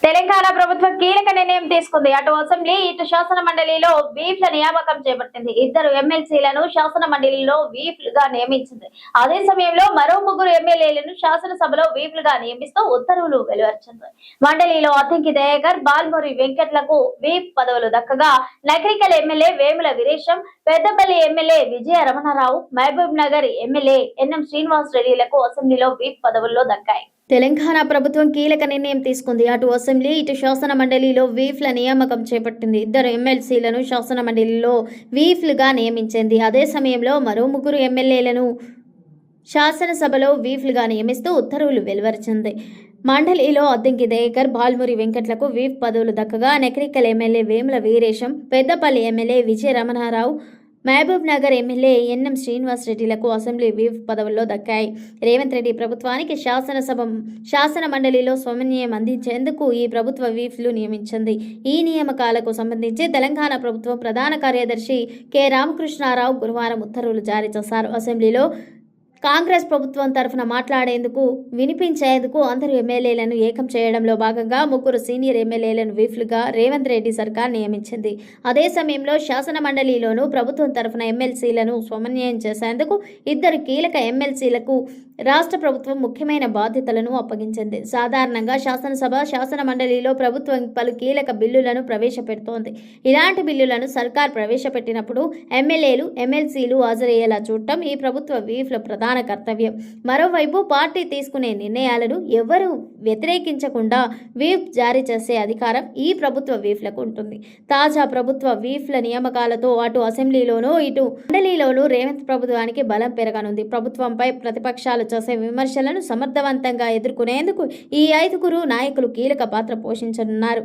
తెలంగాణ ప్రభుత్వం కీలక నిర్ణయం తీసుకుంది. అటు అసెంబ్లీ, ఇటు శాసన మండలిలో వీప్ల నియామకం చేపట్టింది. ఇద్దరు ఎమ్మెల్సీలను శాసన మండలిలో వీప్లుగా నియమించింది. అదే సమయంలో మరో ముగ్గురు ఎమ్మెల్యేలను శాసనసభలో వీప్లుగా నియమిస్తూ ఉత్తర్వులు వెలువరించింది. మండలిలో అద్దంకి దయాకర్, బాల్మూరి వెంకట్లకు వీప్ పదవులు దక్కగా, Nakrekal MLA Vemula Veeresham, Peddapalli MLA Vijaya Ramana Rao, Mahabub Nagar MLA NM Srinivas రెడ్డిలకు అసెంబ్లీలో వీప్ పదవుల్లో దక్కాయి. తెలంగాణ ప్రభుత్వం కీలక నిర్ణయం తీసుకుంది. అటు అసెంబ్లీ, ఇటు శాసన మండలిలో వీఫ్ల నియామకం చేపట్టింది. ఇద్దరు ఎమ్మెల్సీలను శాసన మండలిలో వీఫ్లుగా నియమించింది. అదే సమయంలో మరో ముగ్గురు ఎమ్మెల్యేలను శాసనసభలో వీఫ్లుగా నియమిస్తూ ఉత్తర్వులు వెలువరించింది. మండలిలో అద్దంకి దయాకర్, బాల్మూరి వెంకట్లకు వీఫ్ పదవులు దక్కగా, Nakrekal MLA Vemula Veeresham, Peddapalli MLA Vijaya Ramana Rao, Mahabub Nagar MLA NM Srinivas రెడ్డిలకు అసెంబ్లీ వీప్ పదవుల్లో దక్కాయి. రేవంత్ రెడ్డి ప్రభుత్వానికి శాసన మండలిలో సమన్వయం అందించేందుకు ఈ ప్రభుత్వ వీప్లు నియమించింది. ఈ నియామకాలకు సంబంధించి తెలంగాణ ప్రభుత్వం ప్రధాన కార్యదర్శి కె రామకృష్ణారావు గురువారం ఉత్తర్వులు జారీ చేశారు. అసెంబ్లీలో కాంగ్రెస్ ప్రభుత్వం తరఫున మాట్లాడేందుకు, వినిపించేందుకు అందరు ఎమ్మెల్యేలను ఏకం చేయడంలో భాగంగా ముగ్గురు సీనియర్ ఎమ్మెల్యేలను వీఫ్లుగా రేవంత్ రెడ్డి సర్కార్ నియమించింది. అదే సమయంలో శాసన మండలిలోనూ ప్రభుత్వం తరఫున ఎమ్మెల్సీలను సమన్వయం చేసేందుకు ఇద్దరు కీలక ఎమ్మెల్సీలకు రాష్ట్ర ప్రభుత్వం ముఖ్యమైన బాధ్యతలను అప్పగించింది. సాధారణంగా శాసనసభ, శాసన మండలిలో ప్రభుత్వం పలు కీలక బిల్లులను ప్రవేశపెడుతోంది. ఇలాంటి బిల్లులను సర్కార్ ప్రవేశపెట్టినప్పుడు ఎమ్మెల్యేలు, ఎమ్మెల్సీలు హాజరయ్యేలా చూడటం ఈ ప్రభుత్వ వీఫ్ల ప్రధాన కర్తవ్యం. మరోవైపు పార్టీ తీసుకునే నిర్ణయాలను ఎవరూ వ్యతిరేకించకుండా వీప్ జారీ చేసే అధికారం ఈ ప్రభుత్వ వీఫ్లకు ఉంటుంది. తాజా ప్రభుత్వ వీఫ్ల నియామకాలతో అటు అసెంబ్లీలోనూ, ఇటు మండలిలోనూ రేవంత్ ప్రభుత్వానికి బలం పెరగనుంది. ప్రభుత్వంపై ప్రతిపక్షాలు చేసే విమర్శలను సమర్థవంతంగా ఎదుర్కొనేందుకు ఈ 5గురు నాయకులు కీలక పాత్ర పోషించనున్నారు.